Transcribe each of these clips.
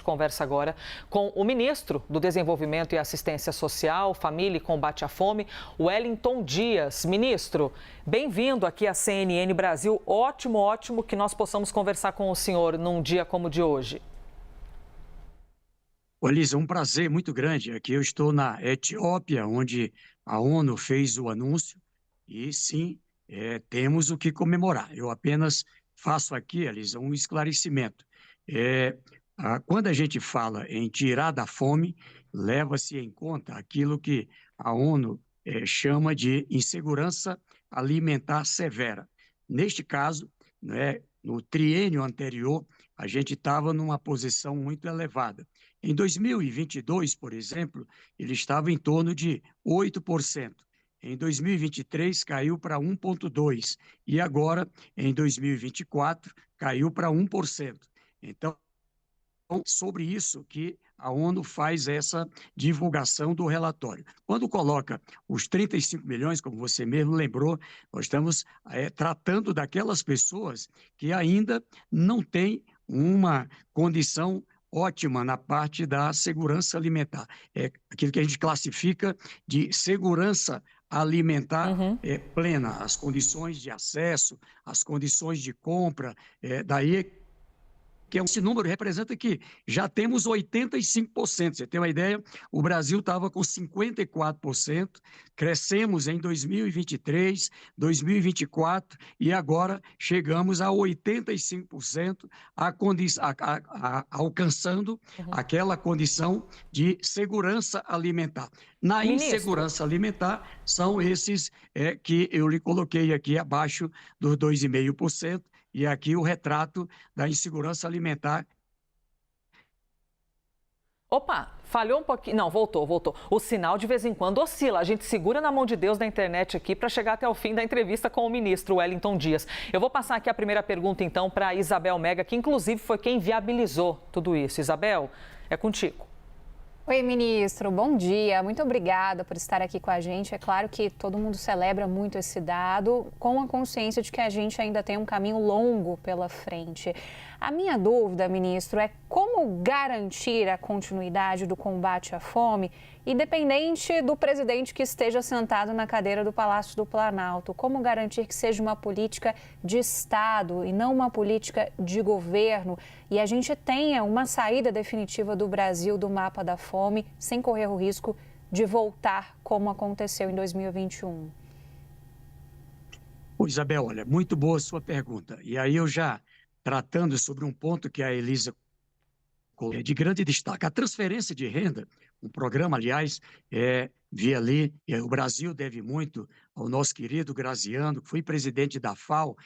conversa agora com o ministro do Desenvolvimento e Assistência Social, Família e Combate à Fome, Wellington Dias. Ministro, bem-vindo aqui à CNN Brasil. Ótimo que nós possamos conversar com o senhor num dia como o de hoje. Elisa, um prazer muito grande. Aqui eu estou na Etiópia, onde a ONU fez o anúncio, e sim, temos o que comemorar. Eu apenas faço aqui, Elisa, um esclarecimento. Quando a gente fala em tirar da fome, leva-se em conta aquilo que a ONU chama de insegurança alimentar severa. Neste caso, né, no triênio anterior, a gente estava numa posição muito elevada. Em 2022, por exemplo, ele estava em torno de 8%. Em 2023, caiu para 1,2%. E agora, em 2024, caiu para 1%. Então, sobre isso que a ONU faz essa divulgação do relatório. Quando coloca os 35 milhões, como você mesmo lembrou, nós estamos tratando daquelas pessoas que ainda não têm uma condição ótima na parte da segurança alimentar. É aquilo que a gente classifica de segurança alimentar plena, as condições de acesso, as condições de compra, daí que esse número representa que já temos 85%. Você tem uma ideia? O Brasil estava com 54%, crescemos em 2023, 2024 e agora chegamos a 85%, alcançando aquela condição de segurança alimentar. Na insegurança alimentar, são esses que eu lhe coloquei aqui abaixo dos 2,5%, e aqui o retrato da insegurança alimentar. Opa, falhou um pouquinho. Não, voltou. O sinal de vez em quando oscila. A gente segura na mão de Deus da internet aqui para chegar até o fim da entrevista com o ministro Wellington Dias. Eu vou passar aqui a primeira pergunta, então, para a Isabel Mega, que inclusive foi quem viabilizou tudo isso. Isabel, é contigo. Oi, ministro, bom dia. Muito obrigada por estar aqui com a gente. É claro que todo mundo celebra muito esse dado, com a consciência de que a gente ainda tem um caminho longo pela frente. A minha dúvida, ministro, é como garantir a continuidade do combate à fome, independente do presidente que esteja sentado na cadeira do Palácio do Planalto. Como garantir que seja uma política de Estado e não uma política de governo e a gente tenha uma saída definitiva do Brasil do mapa da fome, sem correr o risco de voltar como aconteceu em 2021? Ô, Isabel, olha, muito boa a sua pergunta. E aí eu já tratando sobre um ponto que a Elisa colocou de grande destaque, a transferência de renda, um programa, aliás, vi ali, o Brasil deve muito ao nosso querido Graziano, que foi presidente da FAO,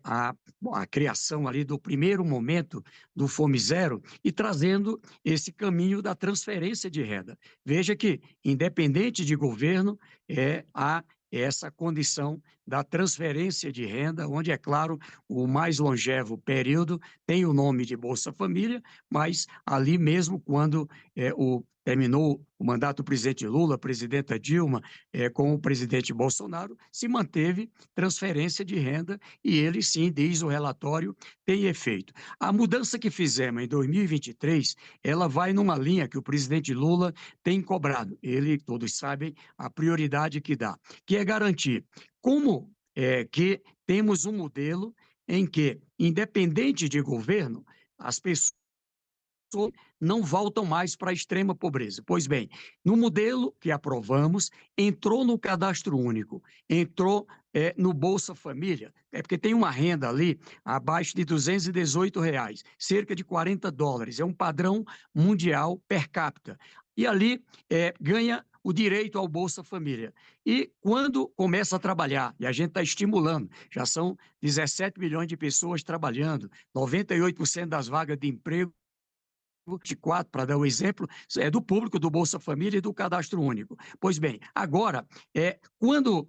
a criação ali do primeiro momento do Fome Zero e trazendo esse caminho da transferência de renda. Veja que, independente de governo, há essa condição da transferência de renda, onde, é claro, o mais longevo período tem o nome de Bolsa Família, mas ali mesmo, quando terminou o mandato do presidente Lula, a presidenta Dilma, com o presidente Bolsonaro, se manteve transferência de renda e ele, sim, diz o relatório, tem efeito. A mudança que fizemos em 2023, ela vai numa linha que o presidente Lula tem cobrado. Ele, todos sabem, a prioridade que dá, que é garantir como que temos um modelo em que, independente de governo, as pessoas não voltam mais para a extrema pobreza. Pois bem, no modelo que aprovamos, entrou no cadastro único, entrou no Bolsa Família, porque tem uma renda ali abaixo de R$ 218, cerca de $40, é um padrão mundial per capita. E ali ganha o direito ao Bolsa Família. E quando começa a trabalhar, e a gente está estimulando, já são 17 milhões de pessoas trabalhando, 98% das vagas de emprego, 24, para dar o exemplo, é do público do Bolsa Família e do Cadastro Único. Pois bem, agora, quando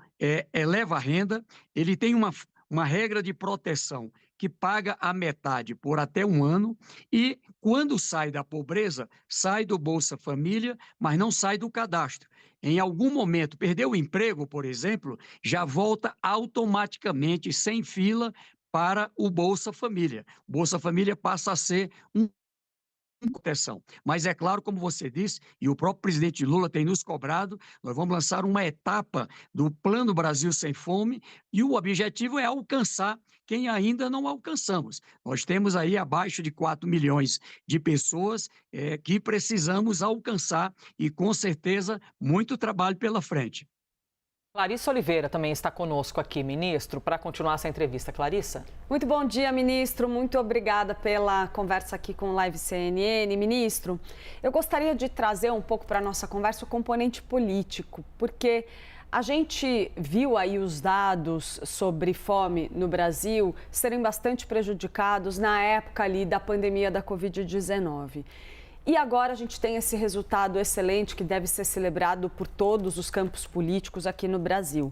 eleva a renda, ele tem uma regra de proteção que paga a metade por até um ano e, quando sai da pobreza, sai do Bolsa Família, mas não sai do cadastro. Em algum momento, perdeu o emprego, por exemplo, já volta automaticamente, sem fila, para o Bolsa Família. O Bolsa Família passa a ser um proteção. Mas é claro, como você disse, e o próprio presidente Lula tem nos cobrado, nós vamos lançar uma etapa do Plano Brasil Sem Fome e o objetivo é alcançar quem ainda não alcançamos. Nós temos aí abaixo de 4 milhões de pessoas que precisamos alcançar e, com certeza, muito trabalho pela frente. Clarissa Oliveira também está conosco aqui, ministro, para continuar essa entrevista. Clarissa? Muito bom dia, ministro. Muito obrigada pela conversa aqui com o Live CNN. Ministro, eu gostaria de trazer um pouco para a nossa conversa o componente político, porque a gente viu aí os dados sobre fome no Brasil serem bastante prejudicados na época ali da pandemia da Covid-19. E agora a gente tem esse resultado excelente que deve ser celebrado por todos os campos políticos aqui no Brasil.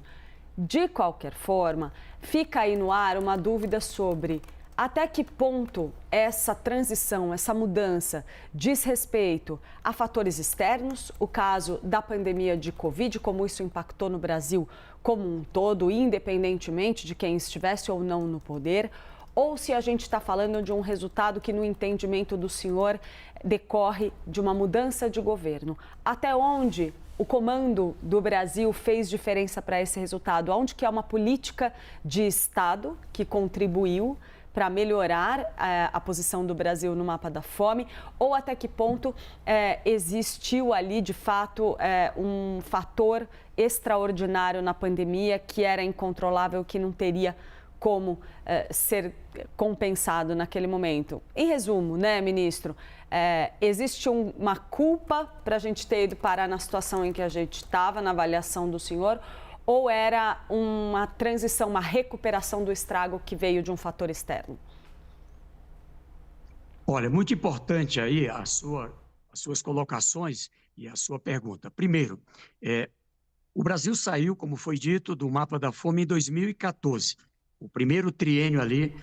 De qualquer forma, fica aí no ar uma dúvida sobre até que ponto essa transição, essa mudança diz respeito a fatores externos, o caso da pandemia de Covid, como isso impactou no Brasil como um todo, independentemente de quem estivesse ou não no poder, ou se a gente está falando de um resultado que, no entendimento do senhor, decorre de uma mudança de governo. Até onde o comando do Brasil fez diferença para esse resultado? Onde que é uma política de Estado que contribuiu para melhorar a posição do Brasil no mapa da fome? Ou até que ponto existiu ali, de fato, um fator extraordinário na pandemia que era incontrolável, que não teria como ser compensado naquele momento? Em resumo, né, ministro, existe uma culpa para a gente ter ido parar na situação em que a gente estava, na avaliação do senhor, ou era uma transição, uma recuperação do estrago que veio de um fator externo? Olha, muito importante aí as suas colocações e a sua pergunta. Primeiro, o Brasil saiu, como foi dito, do mapa da fome em 2014. O primeiro triênio ali,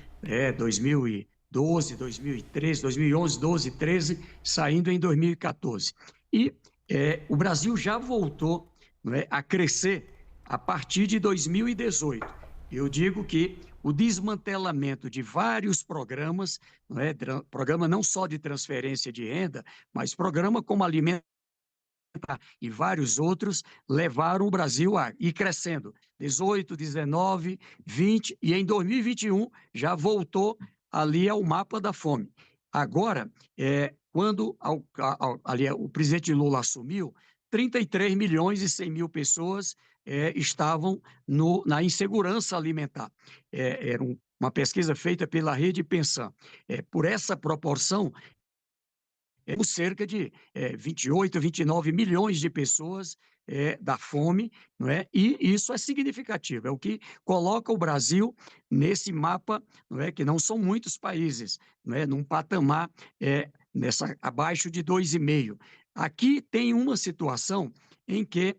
2012, 2013, 2011, 12, 13, saindo em 2014. E o Brasil já voltou, não é, a crescer a partir de 2018. Eu digo que o desmantelamento de vários programas, não é, programa não só de transferência de renda, mas programa como alimento e vários outros levaram o Brasil a ir crescendo. 18, 19, 20 e em 2021 já voltou ali ao mapa da fome. Agora, quando ali, o presidente Lula assumiu, 33 milhões e 100 mil pessoas estavam na insegurança alimentar. Era uma pesquisa feita pela Rede Pensar. Por essa proporção, cerca de 28, 29 milhões de pessoas da fome, não é? E isso é significativo, é o que coloca o Brasil nesse mapa, não é? Que não são muitos países, não é? Num patamar abaixo de 2,5. Aqui tem uma situação em que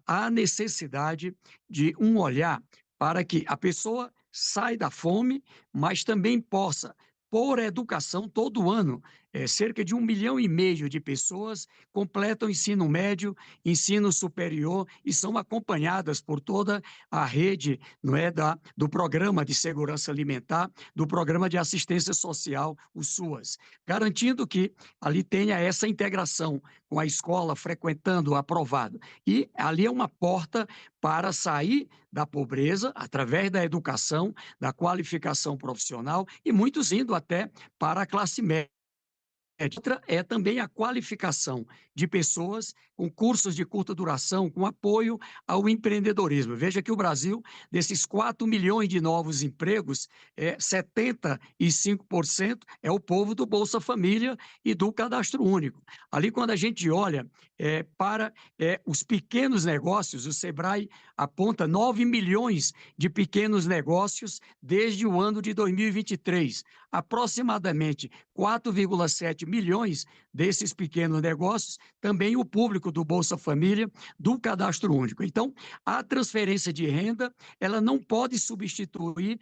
há necessidade de um olhar para que a pessoa saia da fome, mas também possa, por educação, todo ano, cerca de 1,5 milhão de pessoas completam ensino médio, ensino superior e são acompanhadas por toda a rede, não é, do Programa de Segurança Alimentar, do Programa de Assistência Social, o SUAS, garantindo que ali tenha essa integração com a escola, frequentando, aprovado. E ali é uma porta para sair da pobreza através da educação, da qualificação profissional e muitos indo até para a classe média. Outra é também a qualificação de pessoas com cursos de curta duração, com apoio ao empreendedorismo. Veja que o Brasil, desses 4 milhões de novos empregos, 75% é o povo do Bolsa Família e do Cadastro Único. Ali, quando a gente olha para os pequenos negócios, o Sebrae aponta 9 milhões de pequenos negócios desde o ano de 2023. Aproximadamente 4,7 milhões desses pequenos negócios, também o público do Bolsa Família, do Cadastro Único. Então, a transferência de renda, ela não pode substituir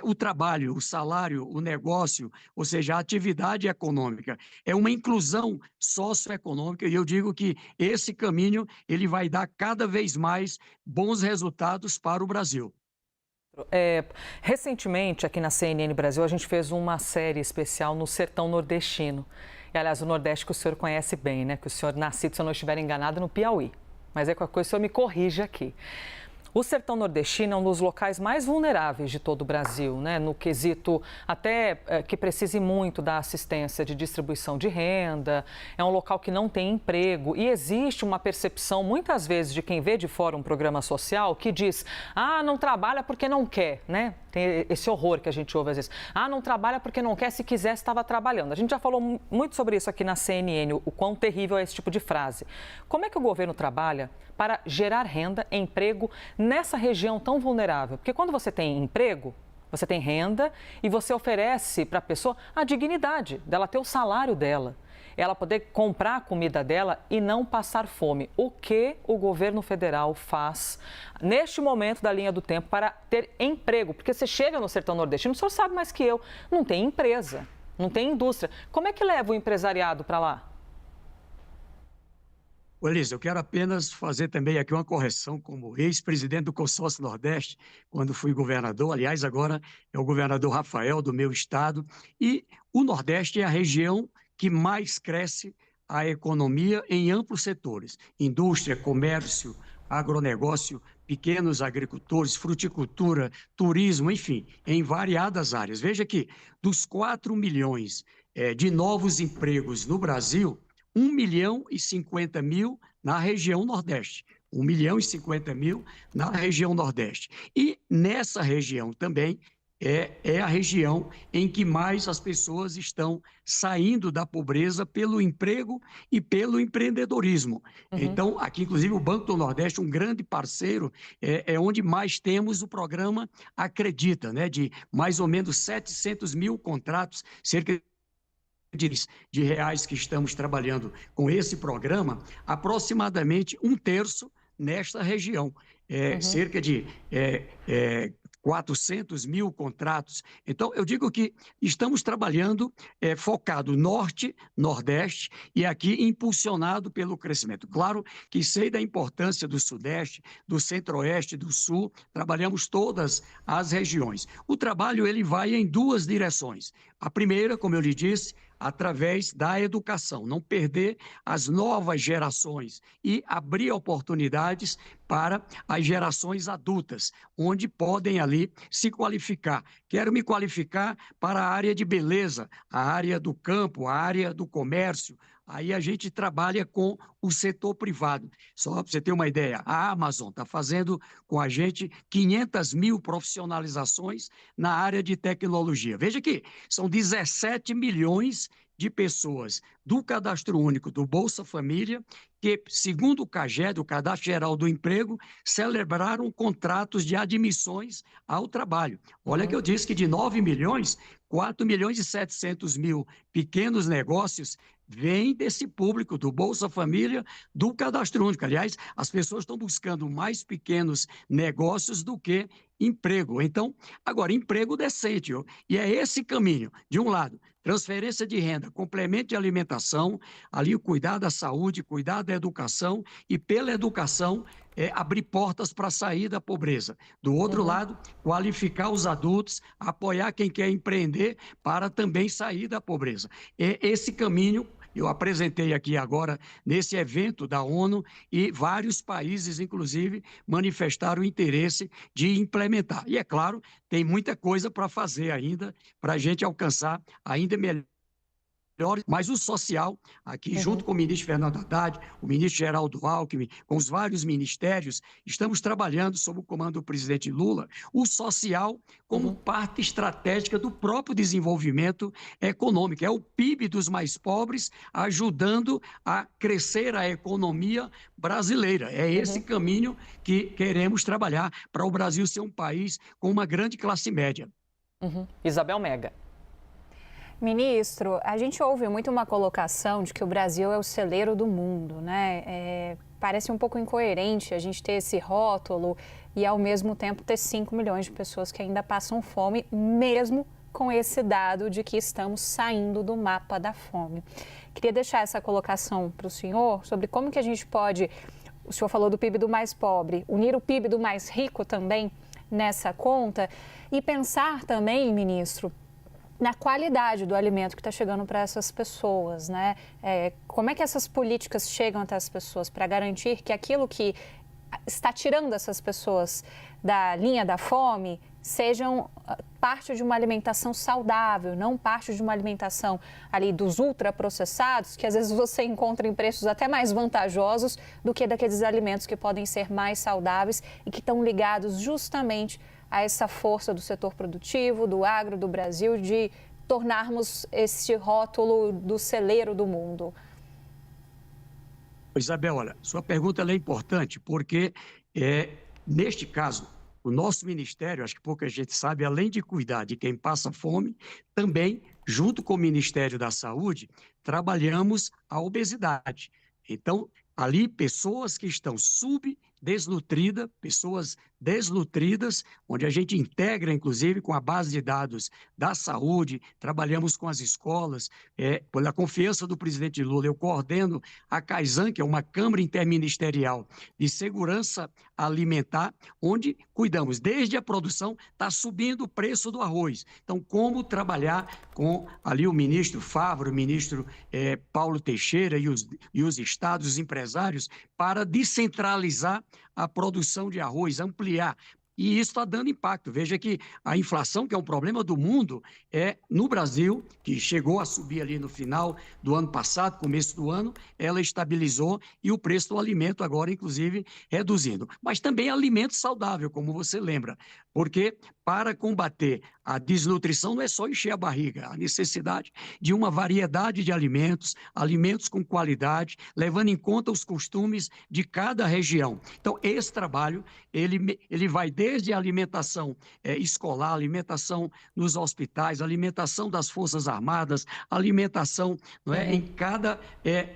o trabalho, o salário, o negócio, ou seja, a atividade econômica. É uma inclusão socioeconômica e eu digo que esse caminho ele vai dar cada vez mais bons resultados para o Brasil. Recentemente, aqui na CNN Brasil, a gente fez uma série especial no sertão nordestino. E, aliás, o Nordeste que o senhor conhece bem, né? Que o senhor nascido, se eu não estiver enganado, no Piauí. Mas qualquer coisa, o senhor me corrija aqui. O sertão nordestino é um dos locais mais vulneráveis de todo o Brasil, né? No quesito até que precise muito da assistência de distribuição de renda, é um local que não tem emprego e existe uma percepção, muitas vezes, de quem vê de fora um programa social que diz, não trabalha porque não quer, né? Tem esse horror que a gente ouve às vezes. Não trabalha porque não quer, se quisesse estava trabalhando. A gente já falou muito sobre isso aqui na CNN, o quão terrível é esse tipo de frase. Como é que o governo trabalha para gerar renda, emprego nessa região tão vulnerável? Porque quando você tem emprego, você tem renda e você oferece para a pessoa a dignidade dela ter o salário dela, ela poder comprar a comida dela e não passar fome. O que o governo federal faz neste momento da linha do tempo para ter emprego? Porque você chega no sertão nordestino, o senhor sabe mais que eu, não tem empresa, não tem indústria. Como é que leva o empresariado para lá? Elisa, eu quero apenas fazer também aqui uma correção como ex-presidente do Consórcio Nordeste, quando fui governador. Aliás, agora é o governador Rafael, do meu estado. E o Nordeste é a região que mais cresce a economia em amplos setores. Indústria, comércio, agronegócio, pequenos agricultores, fruticultura, turismo, enfim, em variadas áreas. Veja que dos 4 milhões de novos empregos no Brasil, 1.050.000 na região Nordeste. 1.050.000 na região Nordeste. E nessa região também é a região em que mais as pessoas estão saindo da pobreza pelo emprego e pelo empreendedorismo. Então, aqui, inclusive, o Banco do Nordeste, um grande parceiro, é onde mais temos o programa Acredita, né, de mais ou menos 700 mil contratos, cerca de reais que estamos trabalhando com esse programa, aproximadamente 1/3 nesta região, cerca de 400 mil contratos. Então, eu digo que estamos trabalhando focado norte, nordeste e aqui impulsionado pelo crescimento. Claro que sei da importância do sudeste, do centro-oeste, do sul, trabalhamos todas as regiões. O trabalho ele vai em duas direções. A primeira, como eu lhe disse, através da educação, não perder as novas gerações e abrir oportunidades para as gerações adultas, onde podem ali se qualificar. Quero me qualificar para a área de beleza, a área do campo, a área do comércio. Aí a gente trabalha com o setor privado. Só para você ter uma ideia, a Amazon está fazendo com a gente 500 mil profissionalizações na área de tecnologia. Veja que são 17 milhões de pessoas do Cadastro Único do Bolsa Família que, segundo o CAGED, o Cadastro Geral do Emprego, celebraram contratos de admissões ao trabalho. Olha que eu disse que de 9 milhões, 4 milhões e 700 mil pequenos negócios vêm desse público do Bolsa Família, do Cadastro Único. Aliás, as pessoas estão buscando mais pequenos negócios do que emprego. Então, agora, emprego decente. E é esse caminho. De um lado, transferência de renda, complemento de alimentação, ali o cuidar da saúde, cuidar da educação e pela educação abrir portas para sair da pobreza. Do outro lado, qualificar os adultos, apoiar quem quer empreender para também sair da pobreza. Esse caminho eu apresentei aqui agora nesse evento da ONU e vários países, inclusive, manifestaram o interesse de implementar. E, é claro, tem muita coisa para fazer ainda, para a gente alcançar ainda melhor. Mas o social, aqui junto com o ministro Fernando Haddad, o ministro Geraldo Alckmin, com os vários ministérios, estamos trabalhando sob o comando do presidente Lula, o social como parte estratégica do próprio desenvolvimento econômico. É o PIB dos mais pobres ajudando a crescer a economia brasileira. É esse caminho que queremos trabalhar para o Brasil ser um país com uma grande classe média. Isabel Mega. Ministro, a gente ouve muito uma colocação de que o Brasil é o celeiro do mundo, né? Parece um pouco incoerente a gente ter esse rótulo e, ao mesmo tempo, ter 5 milhões de pessoas que ainda passam fome, mesmo com esse dado de que estamos saindo do mapa da fome. Queria deixar essa colocação para o senhor sobre como que a gente pode, o senhor falou do PIB do mais pobre, unir o PIB do mais rico também nessa conta e pensar também, ministro, na qualidade do alimento que está chegando para essas pessoas, né? Como é que essas políticas chegam até as pessoas para garantir que aquilo que está tirando essas pessoas da linha da fome sejam parte de uma alimentação saudável, não parte de uma alimentação ali dos ultraprocessados, que às vezes você encontra em preços até mais vantajosos do que daqueles alimentos que podem ser mais saudáveis e que estão ligados justamente a essa força do setor produtivo, do agro do Brasil, de tornarmos este rótulo do celeiro do mundo. Isabel, olha, sua pergunta ela é importante porque, neste caso, o nosso ministério, acho que pouca gente sabe, além de cuidar de quem passa fome, também, junto com o Ministério da Saúde, trabalhamos a obesidade. Então, ali, pessoas que estão pessoas desnutridas, onde a gente integra, inclusive, com a base de dados da saúde, trabalhamos com as escolas, pela confiança do presidente Lula, eu coordeno a CAISAN, que é uma Câmara Interministerial de Segurança Alimentar, onde cuidamos desde a produção, está subindo o preço do arroz. Então, como trabalhar com ali o ministro Favaro, o ministro Paulo Teixeira e os estados, os empresários, para descentralizar a produção de arroz, ampliar. E isso está dando impacto. Veja que a inflação, que é um problema do mundo, no Brasil, que chegou a subir ali no final do ano passado, começo do ano, ela estabilizou e o preço do alimento agora, inclusive, reduzindo. Mas também alimento saudável, como você lembra, porque para combater a desnutrição não é só encher a barriga, a necessidade de uma variedade de alimentos, alimentos com qualidade, levando em conta os costumes de cada região. Então, esse trabalho, ele vai desde a alimentação escolar, alimentação nos hospitais, alimentação das Forças Armadas, alimentação em cada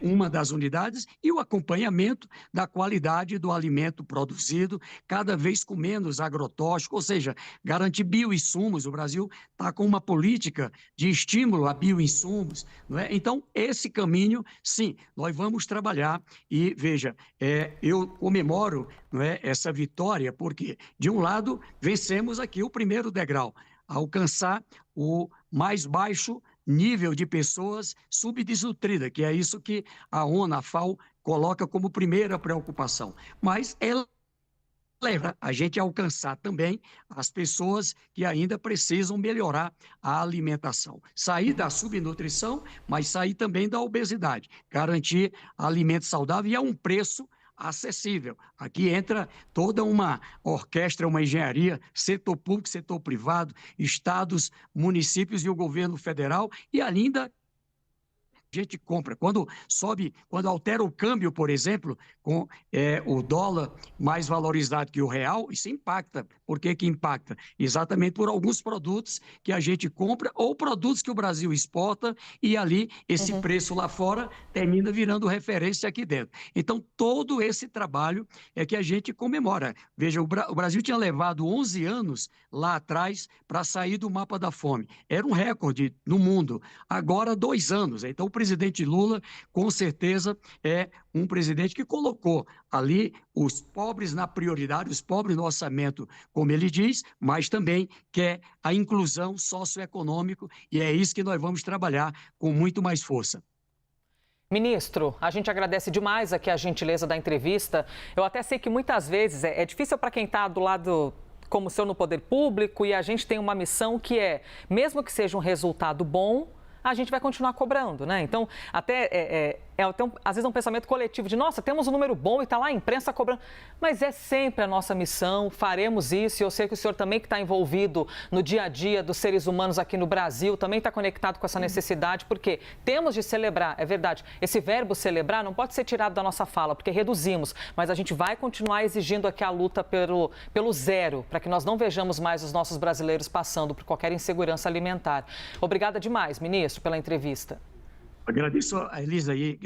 uma das unidades e o acompanhamento da qualidade do alimento produzido, cada vez com menos agrotóxico, ou seja, garantir bioinsumos. O Brasil está com uma política de estímulo a bioinsumos, não é? Então, esse caminho, sim, nós vamos trabalhar e, veja, eu comemoro, não é, essa vitória, porque, de um lado, vencemos aqui o primeiro degrau, alcançar o mais baixo nível de pessoas subdesnutridas, que é isso que a ONU, a FAO, coloca como primeira preocupação. Mas ela leva a gente a alcançar também as pessoas que ainda precisam melhorar a alimentação. Sair da subnutrição, mas sair também da obesidade. Garantir alimento saudável e a um preço acessível. Aqui entra toda uma orquestra, uma engenharia, setor público, setor privado, estados, municípios e o governo federal, e ainda a gente compra. Quando altera o câmbio, por exemplo, com o dólar mais valorizado que o real, isso impacta. Por que impacta? Exatamente por alguns produtos que a gente compra ou produtos que o Brasil exporta e ali esse preço lá fora termina virando referência aqui dentro. Então, todo esse trabalho é que a gente comemora. Veja, o Brasil tinha levado 11 anos lá atrás para sair do mapa da fome. Era um recorde no mundo. Agora, 2 anos. Então, o presidente Lula, com certeza, é um presidente que colocou ali os pobres na prioridade, os pobres no orçamento, como ele diz, mas também quer a inclusão socioeconômica e é isso que nós vamos trabalhar com muito mais força. Ministro, a gente agradece demais aqui a gentileza da entrevista. Eu até sei que muitas vezes é difícil para quem está do lado como o senhor no poder público e a gente tem uma missão que mesmo que seja um resultado bom, a gente vai continuar cobrando, né? Então, até às vezes é um pensamento coletivo de, nossa, temos um número bom e está lá a imprensa cobrando. Mas é sempre a nossa missão, faremos isso. E eu sei que o senhor também que está envolvido no dia a dia dos seres humanos aqui no Brasil, também está conectado com essa necessidade, porque temos de celebrar, é verdade. Esse verbo celebrar não pode ser tirado da nossa fala, porque reduzimos. Mas a gente vai continuar exigindo aqui a luta pelo zero, para que nós não vejamos mais os nossos brasileiros passando por qualquer insegurança alimentar. Obrigada demais, ministro, pela entrevista. Agradeço a Elisa aí,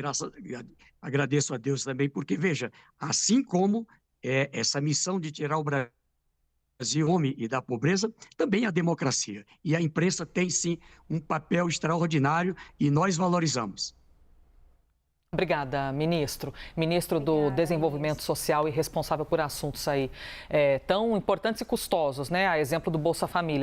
agradeço a Deus também, porque, veja, assim como essa missão de tirar o Brasil do fome e da pobreza, também a democracia. E a imprensa tem, sim, um papel extraordinário e nós valorizamos. Obrigada, ministro. Ministro do Desenvolvimento Social e responsável por assuntos aí tão importantes e custosos, né? A exemplo do Bolsa Família.